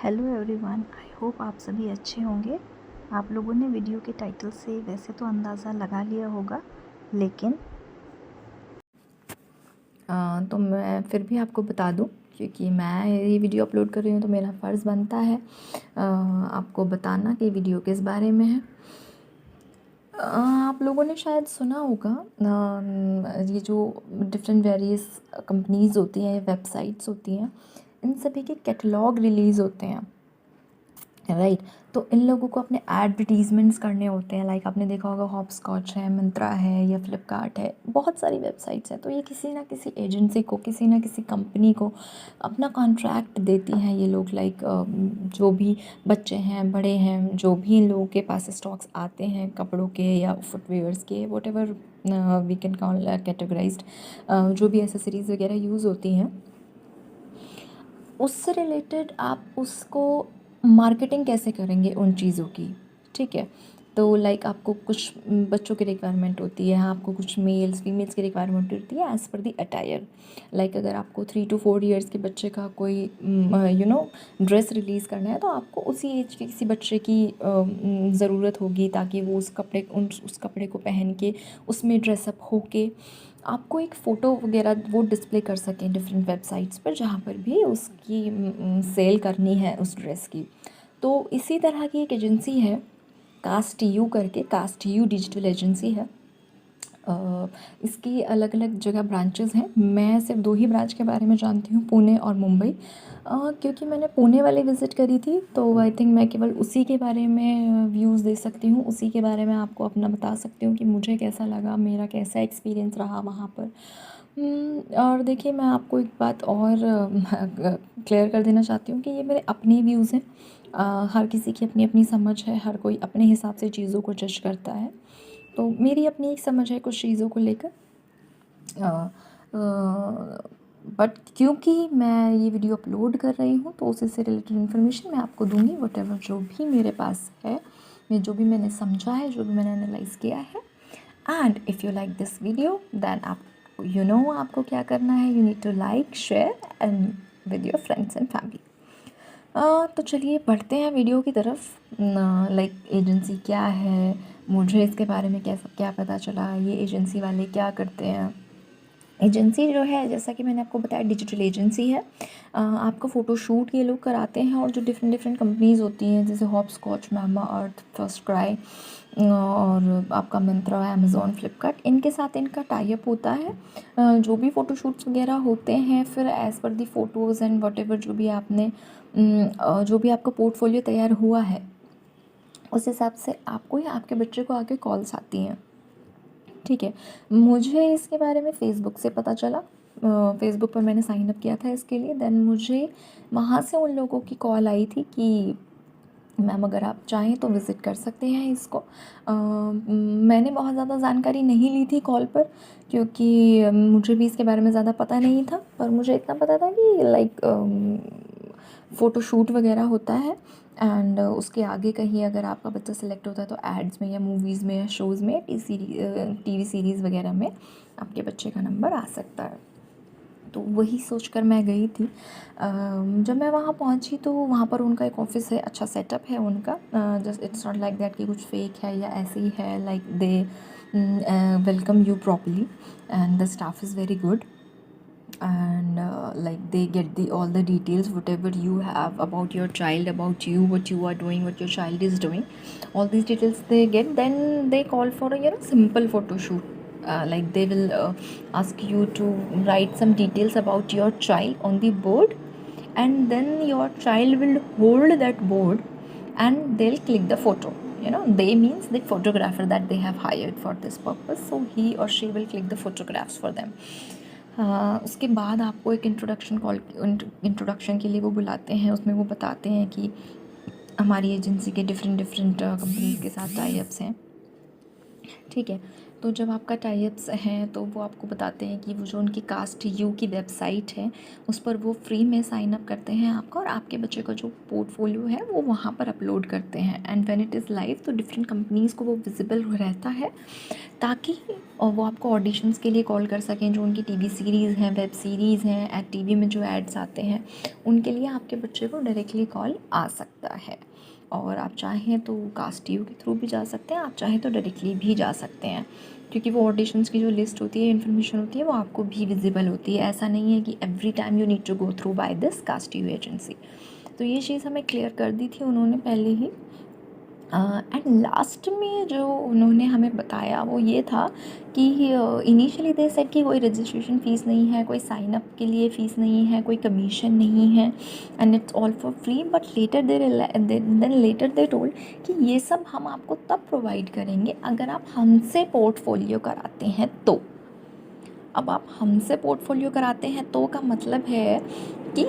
Hello everyone, I hope आप सभी अच्छे होंगे। आप लोगों ने वीडियो के टाइटल से वैसे तो अंदाज़ा लगा लिया होगा, लेकिन तो मैं फिर भी आपको बता दूं, क्योंकि मैं ये वीडियो अपलोड कर रही हूँ तो मेरा फ़र्ज़ बनता है आपको बताना कि वीडियो किस बारे में है। आप लोगों ने शायद सुना होगा, ये जो डिफरेंट वेरियस कंपनीज़ होती हैं, वेबसाइट्स होती हैं, इन सभी के कैटलॉग रिलीज़ होते हैं, राइट। तो इन लोगों को अपने एडवर्टीज़मेंट्स करने होते हैं। लाइक आपने देखा होगा हॉपस्कॉच है, मिंत्रा है या फ्लिपकार्ट है, बहुत सारी वेबसाइट्स हैं। तो ये किसी ना किसी एजेंसी को, किसी ना किसी कंपनी को अपना कॉन्ट्रैक्ट देती हैं ये लोग। लाइक जो भी बच्चे हैं, बड़े हैं, जो भी इन लोगों के पास स्टॉक्स आते हैं कपड़ों के या फुटवेयर्स के, whatever we can call categorized, जो भी एसेसरीज़ वगैरह यूज़ होती हैं, उससे रिलेटेड आप उसको मार्केटिंग कैसे करेंगे उन चीज़ों की, ठीक है। तो लाइक आपको कुछ बच्चों की रिक्वायरमेंट होती है, आपको कुछ मेल्स फीमेल्स की रिक्वायरमेंट होती है एज़ पर दी अटायर। लाइक अगर आपको 3 to 4 ईयर्स के बच्चे का कोई ड्रेस रिलीज़ करना है, तो आपको उसी एज के किसी बच्चे की ज़रूरत होगी, ताकि वो उस कपड़े को पहन के उसमें ड्रेसअप होके आपको एक फ़ोटो वगैरह वो डिस्प्ले कर सकें डिफरेंट वेबसाइट्स पर, जहाँ पर भी उसकी सेल करनी है उस ड्रेस की। तो इसी तरह की एक एजेंसी है कास्ट यू करके, कास्ट यू डिजिटल एजेंसी है। इसकी अलग अलग जगह ब्रांचेस हैं। मैं सिर्फ 2 ही ब्रांच के बारे में जानती हूँ, पुणे और मुंबई। क्योंकि मैंने पुणे वाली विज़िट करी थी, तो आई थिंक मैं केवल उसी के बारे में व्यूज़ दे सकती हूँ, उसी के बारे में आपको अपना बता सकती हूँ कि मुझे कैसा लगा, मेरा कैसा एक्सपीरियंस रहा वहाँ पर। और देखिए, मैं आपको एक बात और क्लियर कर देना चाहती हूँ कि ये मेरे अपने व्यूज़ हैं। हर किसी की अपनी अपनी समझ है, हर कोई अपने हिसाब से चीज़ों को जज करता है। तो मेरी अपनी एक समझ है कुछ चीज़ों को लेकर, बट क्योंकि मैं ये वीडियो अपलोड कर रही हूँ, तो उसी से रिलेटेड इन्फॉर्मेशन मैं आपको दूंगी, वट एवर जो भी मेरे पास है, जो भी मैंने समझा है, जो भी मैंने एनालाइज किया है। And if you like this video, then आप आपको क्या करना है, you need to like, share and with your friends and family. तो चलिए बढ़ते हैं वीडियो की तरफ। लाइक एजेंसी क्या है, मुझे इसके बारे में क्या पता चला, ये एजेंसी वाले क्या करते हैं। एजेंसी जो है, जैसा कि मैंने आपको बताया, डिजिटल एजेंसी है। आपको फ़ोटोशूट ये लोग कराते हैं, और जो डिफरेंट डिफरेंट कंपनीज़ होती हैं, जैसे हॉपस्कॉच, मामा अर्थ, फर्स्ट क्राई और आपका मिंत्रा, अमेज़ॉन, फ्लिपकार्ट, इनके साथ इनका टाई अप होता है। जो भी फ़ोटोशूट्स वगैरह होते हैं, फिर as per the photos and what ever जो भी आपका पोर्टफोलियो तैयार हुआ है, उस हिसाब से आपको या आपके बच्चे को आके कॉल्स आती हैं, ठीक है। मुझे इसके बारे में फ़ेसबुक से पता चला। फ़ेसबुक पर मैंने साइन अप किया था इसके लिए। देन मुझे वहाँ से उन लोगों की कॉल आई थी कि मैम, अगर आप चाहें तो विज़िट कर सकते हैं इसको। मैंने बहुत ज़्यादा जानकारी नहीं ली थी कॉल पर, क्योंकि मुझे भी इसके बारे में ज़्यादा पता नहीं था। पर मुझे इतना पता था कि लाइक फ़ोटोशूट वगैरह होता है, एंड उसके आगे कहीं अगर आपका बच्चा सिलेक्ट होता है, तो एड्स में या मूवीज़ में या शोज़ में, टीवी सीरीज़ वगैरह में आपके बच्चे का नंबर आ सकता है। तो वही सोचकर मैं गई थी। जब मैं वहाँ पहुँची, तो वहाँ पर उनका एक ऑफ़िस है, अच्छा सेटअप है उनका। Just it's not like that कि कुछ फेक है या ऐसे ही है। Like they welcome you properly, and the staff is very good, and like they get all the details, whatever you have about your child, about you, what you are doing, what your child is doing, all these details they get. Then they call for a simple photo shoot. Like they will ask you to write some details about your child on the board, and then your child will hold that board and they'll click the photo. They means the photographer that they have hired for this purpose, so he or she will click the photographs for them. उसके बाद आपको एक introduction के लिए वो बुलाते हैं। उसमें वो बताते हैं कि हमारी एजेंसी के डिफरेंट कंपनीज़ के साथ टाई अप्स हैं, ठीक है। तो जब आपका टाइप्स हैं तो वो आपको बताते हैं कि वो जो उनकी कास्ट यू की वेबसाइट है उस पर वो फ्री में साइन अप करते हैं आपका, और आपके बच्चे का जो पोर्टफोलियो है वो वहाँ पर अपलोड करते हैं। And when it is live तो डिफरेंट कंपनीज़ को वो विजिबल रहता है, ताकि वो आपको ऑडिशंस के लिए कॉल कर सकें। जो उनकी टीवी सीरीज़ हैं, वेब सीरीज़ हैं, टीवी में जो एड्स आते हैं उनके लिए आपके बच्चे को डायरेक्टली कॉल आ सकता है। और आप चाहें तो कास्टियो के थ्रू भी जा सकते हैं, आप चाहें तो डायरेक्टली भी जा सकते हैं, क्योंकि वो ऑडिशंस की जो लिस्ट होती है, इन्फॉर्मेशन होती है, वो आपको भी विजिबल होती है। ऐसा नहीं है कि every time you need to go through by this कास्टियो एजेंसी। तो ये चीज़ हमें क्लियर कर दी थी उन्होंने पहले ही। एंड लास्ट में जो उन्होंने हमें बताया वो ये था कि इनिशियली दे सेड कि कोई रजिस्ट्रेशन फ़ीस नहीं है, कोई साइन अप के लिए फ़ीस नहीं है, कोई कमीशन नहीं है, and it's all for free. But later they told कि ये सब हम आपको तब प्रोवाइड करेंगे अगर आप हमसे पोर्टफोलियो कराते हैं तो। अब आप हमसे पोर्टफोलियो कराते हैं तो का मतलब है कि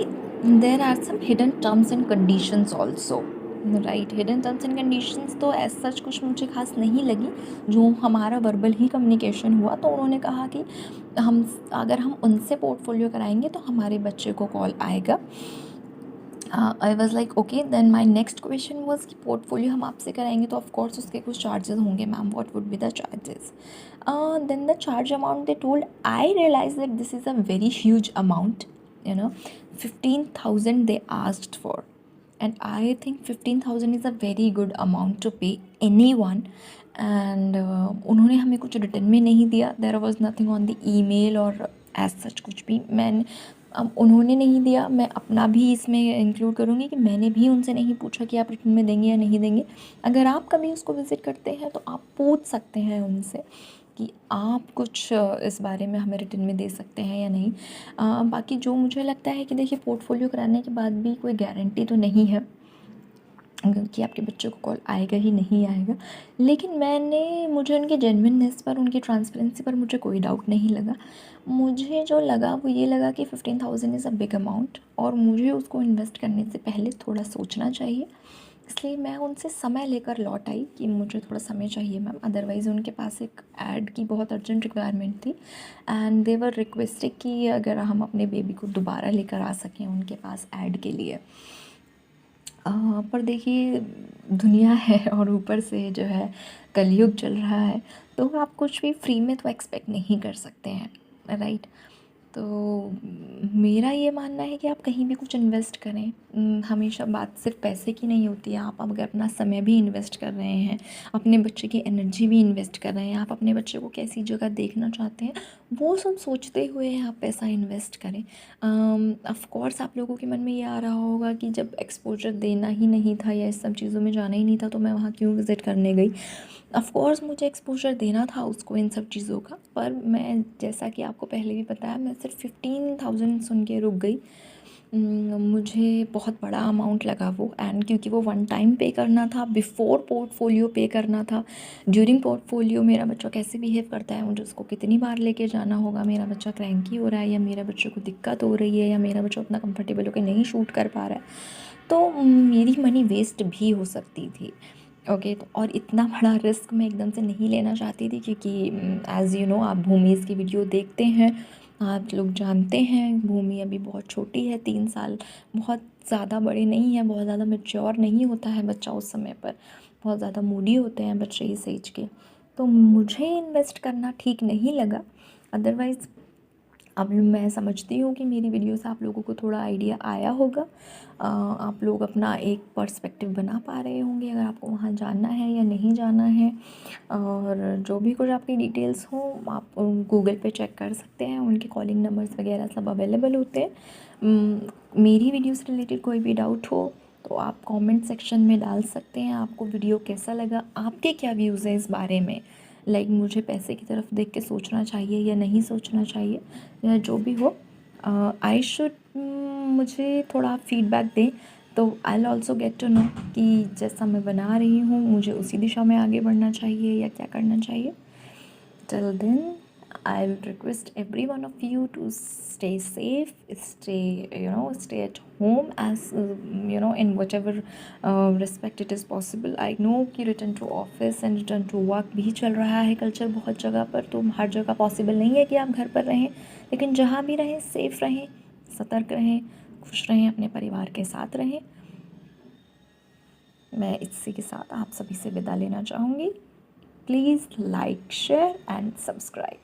there are some hidden terms and conditions also, right. Hidden terms and conditions तो ऐसा सच कुछ मुझे खास नहीं लगी, जो हमारा वर्बल ही कम्युनिकेशन हुआ। तो उन्होंने कहा कि अगर हम उनसे पोर्टफोलियो कराएंगे तो हमारे बच्चे को कॉल आएगा। I was like okay. Then my next question was कि पोर्टफोलियो हम आपसे कराएंगे तो ऑफकोर्स उसके कुछ चार्जेस होंगे ma'am, what would be the charges. Then the charge amount they told, I realise that this is a very huge amount, 15,000 they asked for, and I think 15,000 is a very good amount to pay anyone. And उन्होंने हमें कुछ return में नहीं दिया, there was nothing on the email और as such कुछ भी उन्होंने नहीं दिया। मैं अपना भी इसमें इंक्लूड करूँगी कि मैंने भी उनसे नहीं पूछा कि आप रिटर्न में देंगे या नहीं देंगे। अगर आप कभी उसको विज़िट करते हैं तो आप पूछ सकते हैं उनसे कि आप कुछ इस बारे में हमें रिटर्न में दे सकते हैं या नहीं। बाकी जो मुझे लगता है कि देखिए, पोर्टफोलियो कराने के बाद भी कोई गारंटी तो नहीं है कि आपके बच्चों को कॉल आएगा ही नहीं आएगा, लेकिन मुझे उनके जेन्युइननेस पर, उनकी ट्रांसपेरेंसी पर मुझे कोई डाउट नहीं लगा। मुझे जो लगा वो ये लगा कि 15,000 इज़ अ बिग अमाउंट, और मुझे उसको इन्वेस्ट करने से पहले थोड़ा सोचना चाहिए। इसलिए मैं उनसे समय लेकर लौट आई कि मुझे थोड़ा समय चाहिए मैम। अदरवाइज़ उनके पास एक ऐड की बहुत अर्जेंट रिक्वायरमेंट थी, एंड दे वर रिक्वेस्टेड कि अगर हम अपने बेबी को दोबारा लेकर आ सकें उनके पास ऐड के लिए। पर देखिए, दुनिया है और ऊपर से जो है कलयुग चल रहा है, तो आप कुछ भी फ्री में तो एक्सपेक्ट नहीं कर सकते हैं, राइट। तो मेरा ये मानना है कि आप कहीं भी कुछ इन्वेस्ट करें, हमेशा बात सिर्फ पैसे की नहीं होती है। आप अगर अपना समय भी इन्वेस्ट कर रहे हैं, अपने बच्चे की एनर्जी भी इन्वेस्ट कर रहे हैं, आप अपने बच्चे को कैसी जगह देखना चाहते हैं, वो सब सोचते हुए आप पैसा इन्वेस्ट करें। ऑफ कोर्स आप लोगों के मन में ये आ रहा होगा कि जब एक्सपोजर देना ही नहीं था या इस सब चीज़ों में जाना ही नहीं था तो मैं वहाँ क्यों विज़िट करने गई। ऑफ कोर्स मुझे एक्सपोजर देना था उसको इन सब चीज़ों का, पर मैं, जैसा कि आपको पहले भी बताया, मैं सिर्फ 15,000 सुन के रुक गई। मुझे बहुत बड़ा अमाउंट लगा वो, एंड क्योंकि वो वन टाइम पे करना था, बिफोर पोर्टफोलियो पे करना था। ड्यूरिंग पोर्टफोलियो मेरा बच्चा कैसे बिहेव करता है, मुझे उसको कितनी बार लेके जाना होगा, मेरा बच्चा क्रैंकी हो रहा है या मेरे बच्चे को दिक्कत हो रही है या मेरा बच्चा उतना कंफर्टेबल होकर नहीं शूट कर पा रहा है, तो मेरी मनी वेस्ट भी हो सकती थी। ओके, तो और इतना बड़ा रिस्क मैं एकदम से नहीं लेना चाहती थी, क्योंकि एज़ यू नो, आप भूमिज़ की वीडियो देखते हैं, आप लोग जानते हैं भूमि अभी बहुत छोटी है, 3 साल बहुत ज़्यादा बड़े नहीं हैं, बहुत ज़्यादा मैच्योर नहीं होता है बच्चा उस समय पर, बहुत ज़्यादा मूडी होते हैं बच्चे इस एज के। तो मुझे इन्वेस्ट करना ठीक नहीं लगा। अदरवाइज़ अब मैं समझती हूँ कि मेरी वीडियो से आप लोगों को थोड़ा आइडिया आया होगा, आप लोग अपना एक पर्सपेक्टिव बना पा रहे होंगे अगर आपको वहाँ जाना है या नहीं जाना है। और जो भी कुछ आपकी डिटेल्स हों आप गूगल पे चेक कर सकते हैं, उनके कॉलिंग नंबर्स वगैरह सब अवेलेबल होते हैं। मेरी वीडियो से रिलेटेड कोई भी डाउट हो तो आप कमेंट सेक्शन में डाल सकते हैं। आपको वीडियो कैसा लगा, आपके क्या व्यूज़ हैं इस बारे में, लाइक मुझे पैसे की तरफ देख के सोचना चाहिए या नहीं सोचना चाहिए, या जो भी हो, आई शुड, मुझे थोड़ा फीडबैक दें तो I will also get to know कि जैसा मैं बना रही हूँ मुझे उसी दिशा में आगे बढ़ना चाहिए या क्या करना चाहिए। Till then I will request every one of you to stay safe, stay at home as in whatever respect it is possible. I know कि return to office and return to work भी चल रहा है culture बहुत जगह पर, तो हर जगह पॉसिबल नहीं है कि आप घर पर रहें, लेकिन जहाँ भी रहें सेफ रहें, सतर्क रहें, खुश रहें, अपने परिवार के साथ रहें। मैं इसी के साथ आप सभी से विदा लेना चाहूँगी। Please like, share and subscribe.